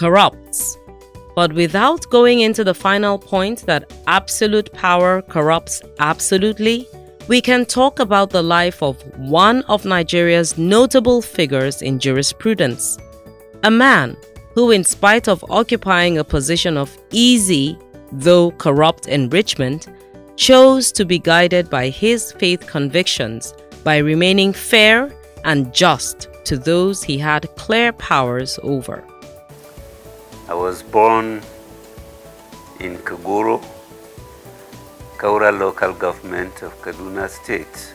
corrupts. But without going into the final point that absolute power corrupts absolutely, we can talk about the life of one of Nigeria's notable figures in jurisprudence. A man who, in spite of occupying a position of easy, though corrupt enrichment, chose to be guided by his faith convictions by remaining fair and just to those he had clear powers over. I was born in Kaguru, Kaura local government of Kaduna State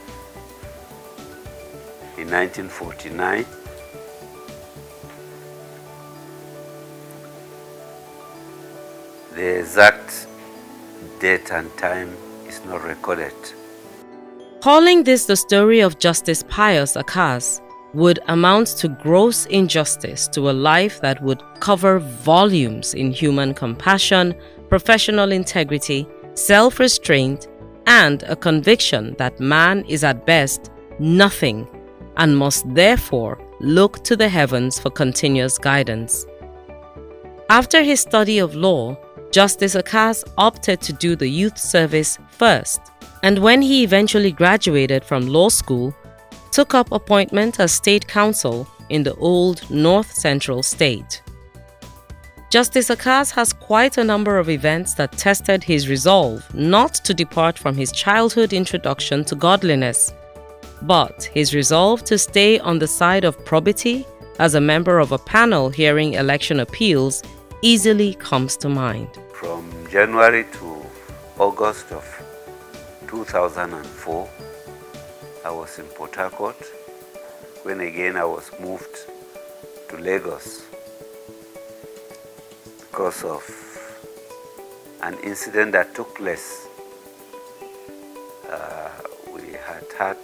in 1949. The exact date and time is not recorded. Calling this the story of Justice Pius Akaahs would amount to gross injustice to a life that would cover volumes in human compassion, professional integrity, self-restraint, and a conviction that man is at best nothing and must therefore look to the heavens for continuous guidance. After his study of law, Justice Akaahs opted to do the youth service first, and when he eventually graduated from law school, took up appointment as state counsel in the old North Central State. Justice Akaahs has quite a number of events that tested his resolve not to depart from his childhood introduction to godliness, but his resolve to stay on the side of probity as a member of a panel hearing election appeals easily comes to mind. From January to August of 2004, I was in Port Harcourt, when again I was moved to Lagos because of an incident that took place. We had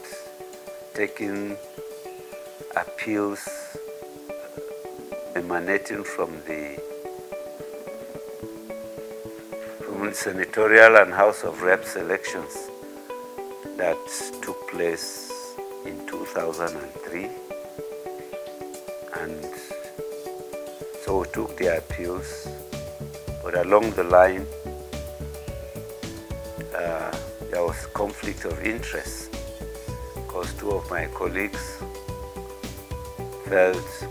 taken appeals emanating from the senatorial and House of Reps elections that took place in 2003, and so we took the appeals, but along the line there was conflict of interest because two of my colleagues felt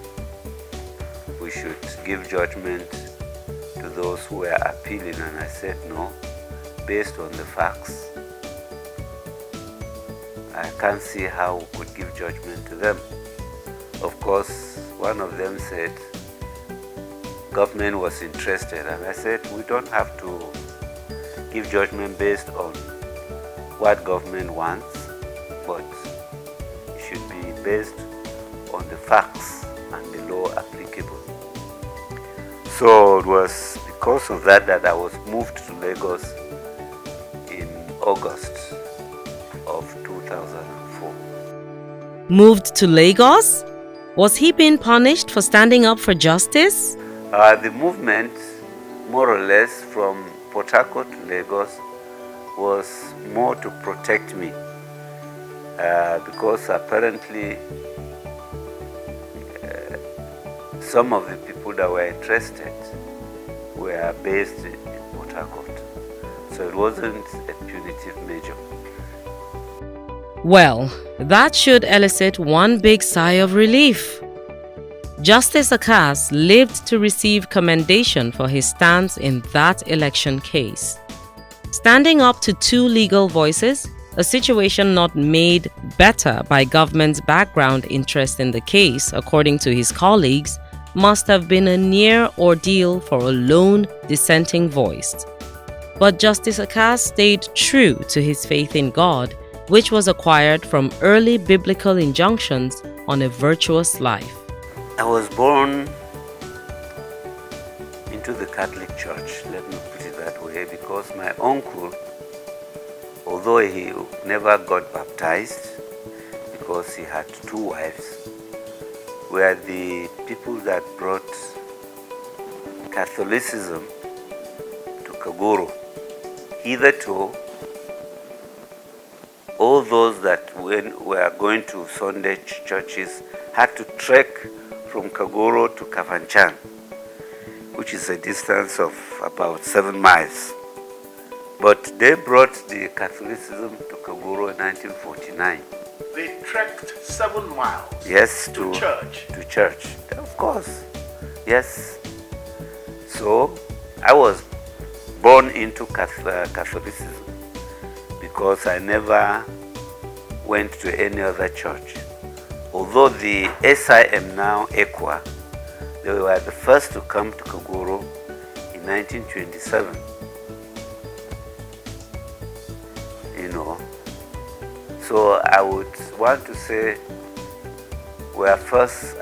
we should give judgment to those who were appealing, and I said no, based on the facts. I can't see how we could give judgment to them. Of course, one of them said government was interested, and I said we don't have to give judgment based on what government wants, but it should be based on the facts and the law applicable. So it was because of that that I was moved to Lagos in August of 2004. Moved to Lagos? Was he being punished for standing up for justice? The movement, more or less, from Port Harcourt to Lagos was more to protect me because apparently some of the people that were interested were based in Port Harcourt. So it wasn't a punitive measure. Well, that should elicit one big sigh of relief. Justice Akaahs lived to receive commendation for his stance in that election case. Standing up to two legal voices, a situation not made better by government's background interest in the case, according to his colleagues, must have been a near ordeal for a lone dissenting voice. But Justice Akaahs stayed true to his faith in God, which was acquired from early biblical injunctions on a virtuous life. I was born into the Catholic Church, let me put it that way, because my uncle, although he never got baptized because he had two wives, were the people that brought Catholicism to Kaguru. Hitherto, all those that were going to Sunday churches had to trek from Kaguru to Kafanchan. which is a distance of about 7 miles. But they brought the Catholicism to Kaguru in 1949. They trekked 7 miles. Yes, to church. To church, of course. Yes. So I was born into Catholicism because I never went to any other church. Although the SIM now, EQUA, they were the first to come to Kaguru in 1927. So I would want to say we are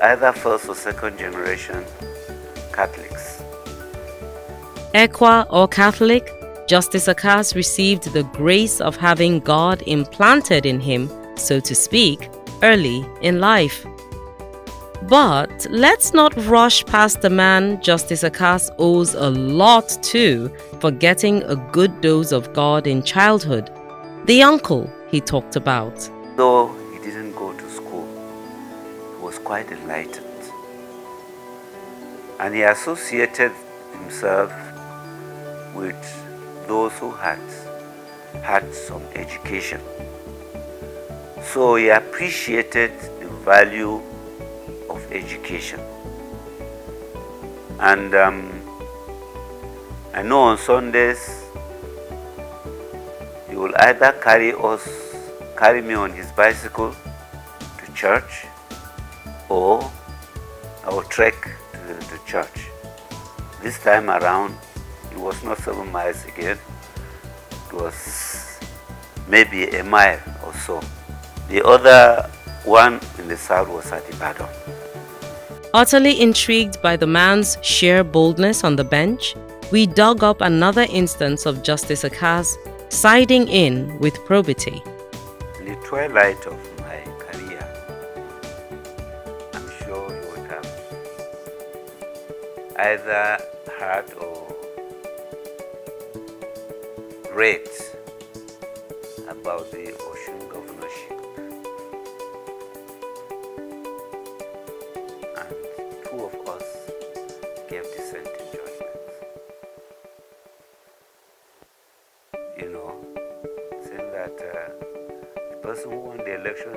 either first or second generation Catholics. Equa or Catholic, Justice Akaahs received the grace of having God implanted in him, so to speak, early in life. But let's not rush past the man Justice Akaahs owes a lot to for getting a good dose of God in childhood. The uncle he talked about. Though he didn't go to school, he was quite enlightened. And he associated himself with those who had some education. So he appreciated the value of education. And I know on Sundays he will either carry me on his bicycle to church, or I will trek to church. This time around, it was not 7 miles again. It was maybe a mile or so. The other one in the south was at Ibadan. Utterly intrigued by the man's sheer boldness on the bench, we dug up another instance of Justice Akaahs siding in with probity. In the twilight of my career, I'm sure you would have either heard or read about the Osun governorship. And 2 of us gave dissenting judgments. Saying that the person who won the election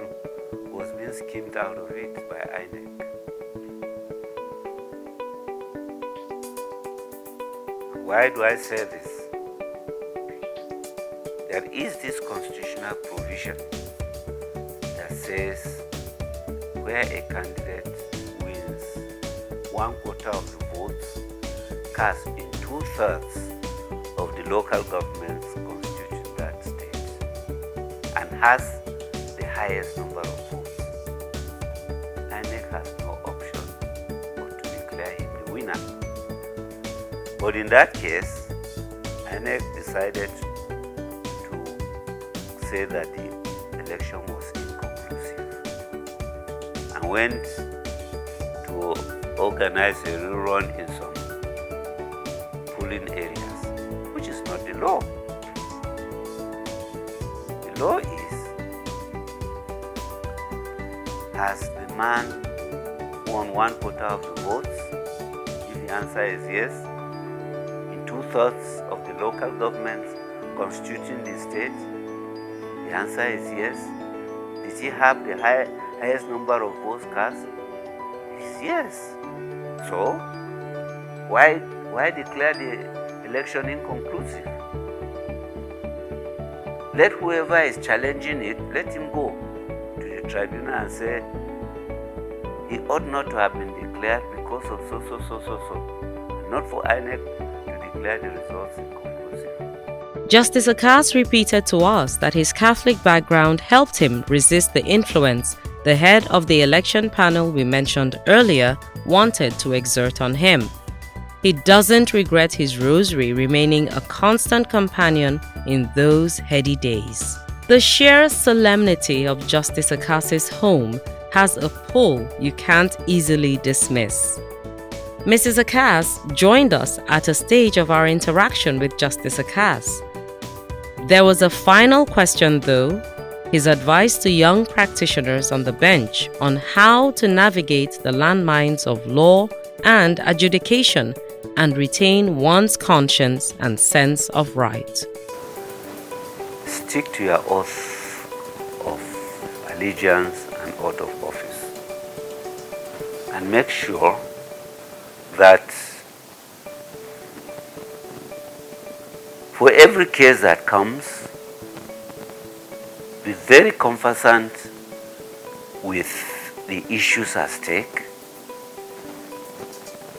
was being schemed out of it by INEC. Why do I say this? There is this constitutional provision that says where a candidate wins 1/4 of the votes cast in 2/3 of the local governments constituting that state and has the highest number of votes, INEC has no option but to declare him the winner. But in that case, INEC decided to say that the election was inconclusive and went to organize a rerun in some polling areas, which is not the law. The law is, has the man won 1/4 of the votes? If the answer is yes, in 2/3 of the local governments constituting the state, the answer is yes. Did he have the highest number of votes cast? It's yes. So, why declare the election inconclusive? Let whoever is challenging it, let him go to the tribunal and say he ought not to have been declared because of so. Not for INEC to declare the results inconclusive. Justice Akaahs repeated to us that his Catholic background helped him resist the influence the head of the election panel we mentioned earlier wanted to exert on him. He doesn't regret his rosary remaining a constant companion in those heady days. The sheer solemnity of Justice Akaahs' home has a pull you can't easily dismiss. Mrs. Akaahs joined us at a stage of our interaction with Justice Akaahs. There was a final question though, his advice to young practitioners on the bench on how to navigate the landmines of law and adjudication and retain one's conscience and sense of right. Stick to your oath of allegiance and oath of office, and make sure that for every case that comes, be very conversant with the issues at stake.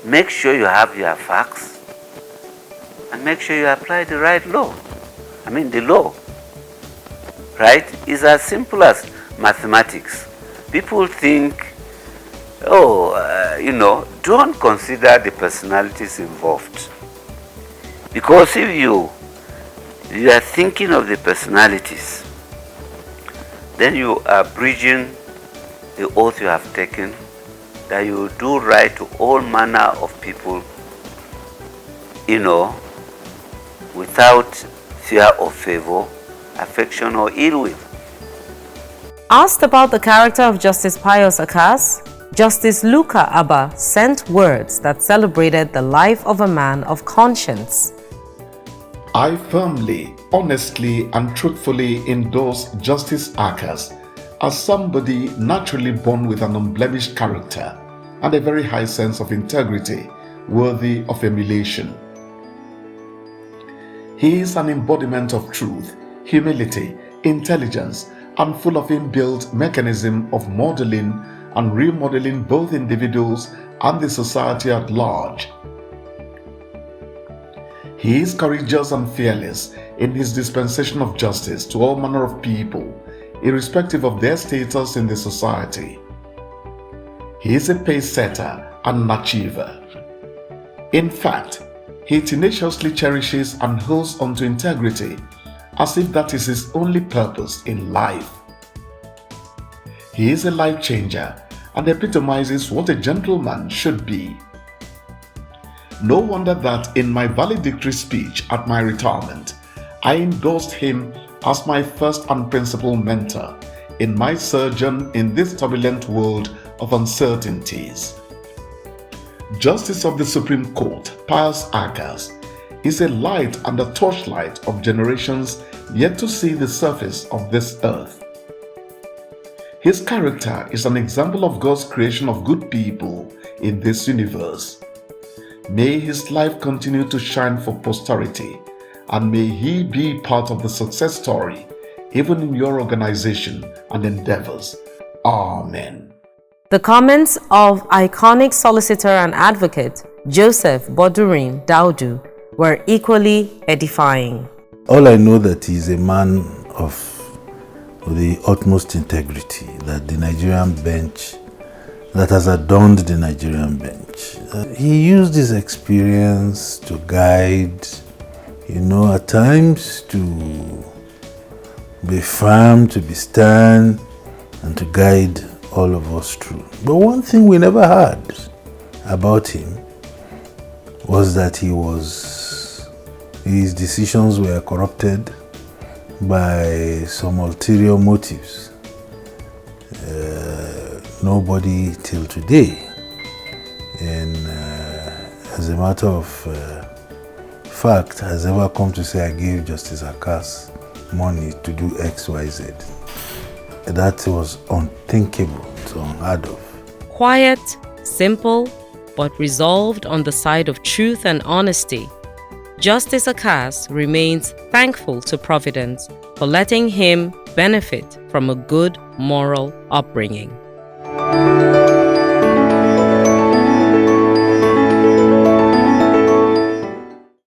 Make sure you have your facts, and make sure you apply the right law. The law. Right? It's as simple as mathematics. People think, don't consider the personalities involved. Because if you are thinking of the personalities, then you are breaching the oath you have taken, that you will do right to all manner of people, without fear of favor, affection, or ill will. Asked about the character of Justice Pius Akaahs, Justice Luka Abba sent words that celebrated the life of a man of conscience. I firmly, honestly, and truthfully endorse Justice Akaahs as somebody naturally born with an unblemished character and a very high sense of integrity, worthy of emulation. He is an embodiment of truth, humility, intelligence, and full of inbuilt mechanism of modeling and remodeling both individuals and the society at large. He is courageous and fearless in his dispensation of justice to all manner of people, irrespective of their status in the society. He is a pace setter and an achiever. In fact, he tenaciously cherishes and holds on to integrity as if that is his only purpose in life. He is a life changer and epitomizes what a gentleman should be. No wonder that in my valedictory speech at my retirement, I endorsed him as my first and principal mentor in my sojourn in this turbulent world of uncertainties. Justice of the Supreme Court, Pius Akaahs, is a light and a torchlight of generations yet to see the surface of this earth. His character is an example of God's creation of good people in this universe. May his life continue to shine for posterity, and may he be part of the success story, even in your organization and endeavors. Amen. The comments of iconic solicitor and advocate Joseph Bodurin Daudu were equally edifying. All I know that he's a man of the utmost integrity, that the Nigerian bench, that has adorned the Nigerian bench. He used his experience to guide, at times to be firm, to be stern, and to guide all of us through. But one thing we never heard about him was that his decisions were corrupted by some ulterior motives. Nobody till today, and as a matter of fact, has ever come to say, I gave Justice Akaahs money to do X, Y, Z. That was unthinkable, it's unheard of. Quiet, simple, but resolved on the side of truth and honesty, Justice Akaahs remains thankful to Providence for letting him benefit from a good moral upbringing.